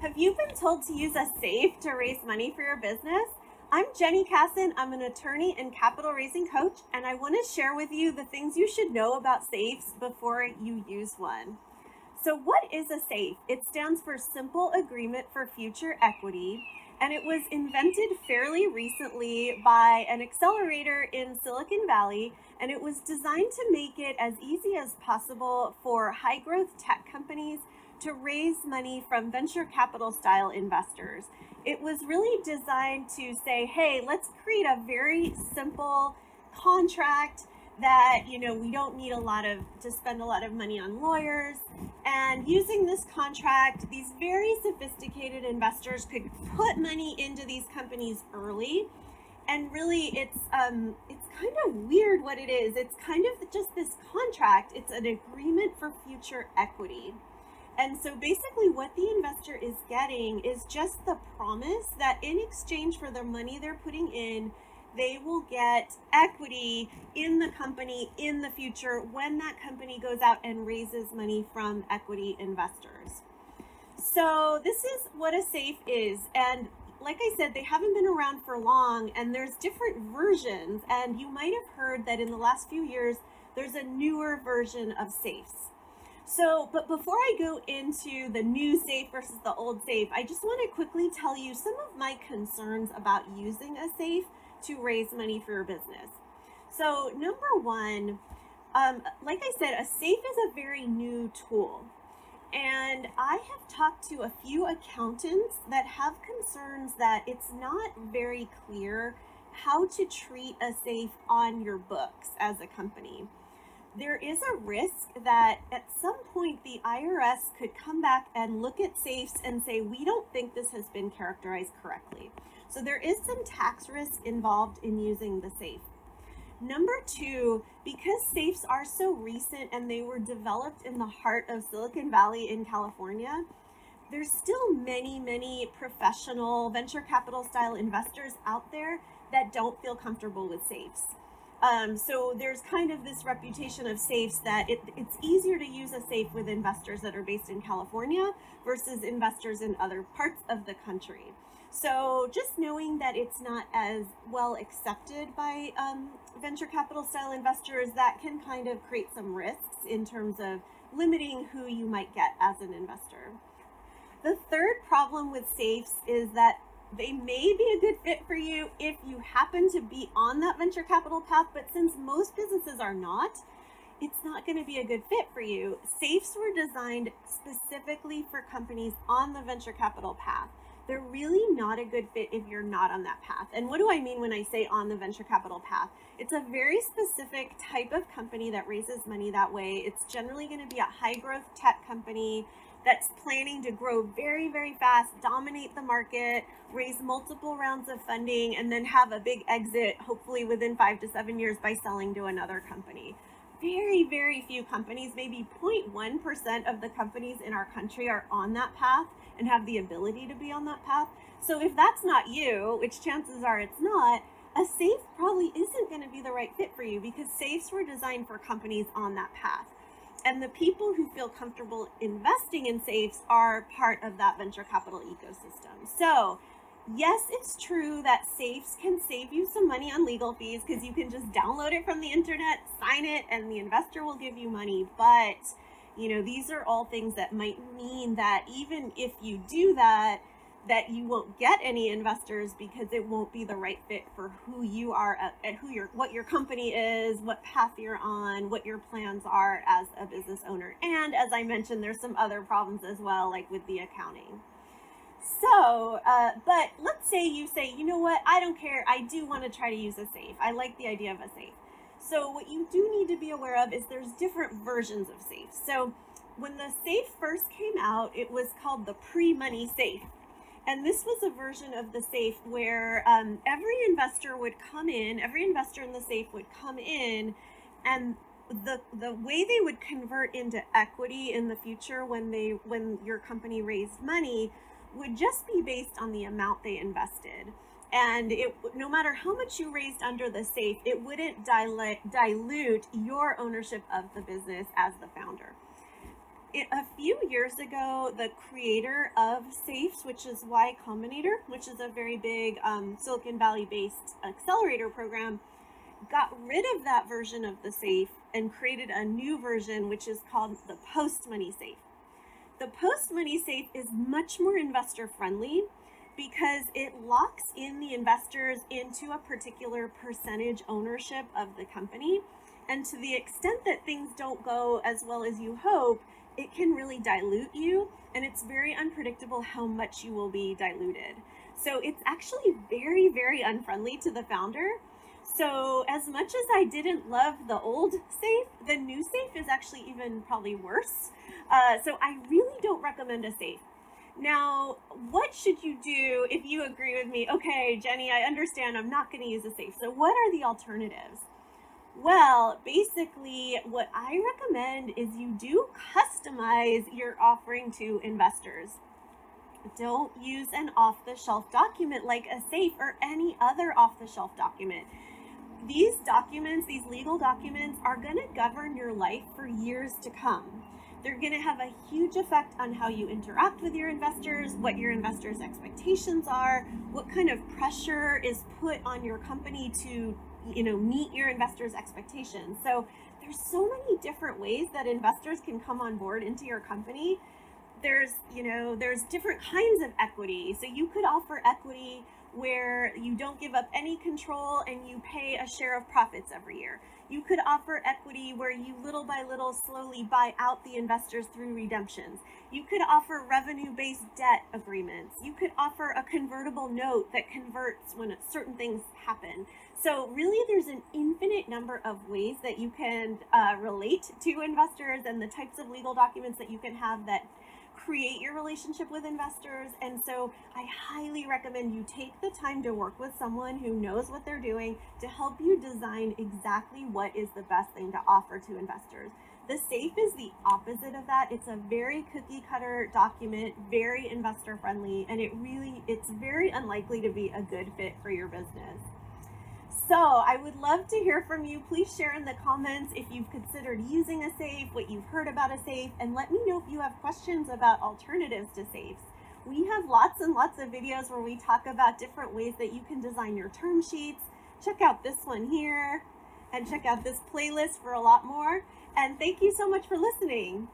Have you been told to use a safe to raise money for your business? I'm Jenny Kassan. I'm an attorney and capital raising coach, and I want to share with you the things you should know about safes before you use one. So what is a safe? It stands for Simple Agreement for Future Equity, and it was invented fairly recently by an accelerator in Silicon Valley, and it was designed to make it as easy as possible for high growth tech companies to raise money from venture capital style investors. It was really designed to say, hey, let's create a very simple contract that, we don't need to spend a lot of money on lawyers. And using this contract, these very sophisticated investors could put money into these companies early. And really, it's kind of weird what it is. It's kind of just this contract. It's an agreement for future equity. And so basically what the investor is getting is just the promise that in exchange for the money they're putting in, they will get equity in the company in the future when that company goes out and raises money from equity investors. So this is what a safe is. And like I said, they haven't been around for long, and there's different versions. And you might have heard that in the last few years, there's a newer version of safes. So, but before I go into the new safe versus the old safe, I just want to quickly tell you some of my concerns about using a safe to raise money for your business. So number one, like I said, a safe is a very new tool. And I have talked to a few accountants that have concerns that it's not very clear how to treat a safe on your books as a company. There is a risk that at some point the IRS could come back and look at safes and say, we don't think this has been characterized correctly. So there is some tax risk involved in using the safe. Number two, because safes are so recent and they were developed in the heart of Silicon Valley in California, there's still many professional venture capital style investors out there that don't feel comfortable with safes. So there's kind of this reputation of safes that it's easier to use a safe with investors that are based in California versus investors in other parts of the country. So just knowing that it's not as well accepted by venture capital style investors, that can kind of create some risks in terms of limiting who you might get as an investor. The third problem with safes is that they may be a good fit for you if you happen to be on that venture capital path, but since most businesses are not, it's not going to be a good fit for you. Safes were designed specifically for companies on the venture capital path. They're really not a good fit if you're not on that path. And what do I mean when I say on the venture capital path? It's a very specific type of company that raises money that way. It's generally going to be a high growth tech company that's planning to grow very fast, dominate the market, raise multiple rounds of funding, and then have a big exit, hopefully within 5 to 7 years, by selling to another company. Very few companies, maybe 0.1% of the companies in our country are on that path and have the ability to be on that path. So if that's not you, which chances are it's not, a safe probably isn't going to be the right fit for you, because safes were designed for companies on that path. And the people who feel comfortable investing in safes are part of that venture capital ecosystem. So yes, it's true that safes can save you some money on legal fees, because you can just download it from the internet, sign it, and the investor will give you money. But, these are all things that might mean that even if you do that you won't get any investors, because it won't be the right fit for who you are and what your company is, what path you're on, what your plans are as a business owner. And as I mentioned, there's some other problems as well, like with the accounting. So, but let's say you say, you know what, I don't care. I do want to try to use a safe. I like the idea of a safe. So what you do need to be aware of is there's different versions of safes. So when the safe first came out, it was called the pre-money safe. And this was a version of the safe where every investor in the safe would come in, and the way they would convert into equity in the future when your company raised money would just be based on the amount they invested. And no matter how much you raised under the safe, it wouldn't dilute your ownership of the business as the founder. A few years ago, the creator of Safes, which is Y Combinator, which is a very big Silicon Valley based accelerator program, got rid of that version of the safe and created a new version, which is called the post money safe. The post money safe is much more investor friendly because it locks in the investors into a particular percentage ownership of the company. And to the extent that things don't go as well as you hope, it can really dilute you, and it's very unpredictable how much you will be diluted. So it's actually very, very unfriendly to the founder. So as much as I didn't love the old safe, the new safe is actually even probably worse. So I really don't recommend a safe. Now, what should you do if you agree with me? Okay, Jenny, I understand I'm not going to use a safe. So what are the alternatives? Well, basically, what I recommend is you do customize your offering to investors. Don't use an off-the-shelf document like a safe or any other off-the-shelf document. These documents, these legal documents, are going to govern your life for years to come. They're going to have a huge effect on how you interact with your investors, what your investors' expectations are, what kind of pressure is put on your company to, meet your investors' expectations. So there's so many different ways that investors can come on board into your company. There's different kinds of equity. So you could offer equity where you don't give up any control and you pay a share of profits every year. You could offer equity where you little by little slowly buy out the investors through redemptions. You could offer revenue-based debt agreements. You could offer a convertible note that converts when certain things happen. So really there's an infinite number of ways that you can relate to investors and the types of legal documents that you can have that create your relationship with investors. And so I highly recommend you take the time to work with someone who knows what they're doing to help you design exactly what is the best thing to offer to investors. The safe is the opposite of that. It's a very cookie cutter document, very investor friendly, and it's very unlikely to be a good fit for your business. So I would love to hear from you. Please share in the comments if you've considered using a safe, what you've heard about a safe, and let me know if you have questions about alternatives to safes. We have lots and lots of videos where we talk about different ways that you can design your term sheets. Check out this one here and check out this playlist for a lot more. And thank you so much for listening.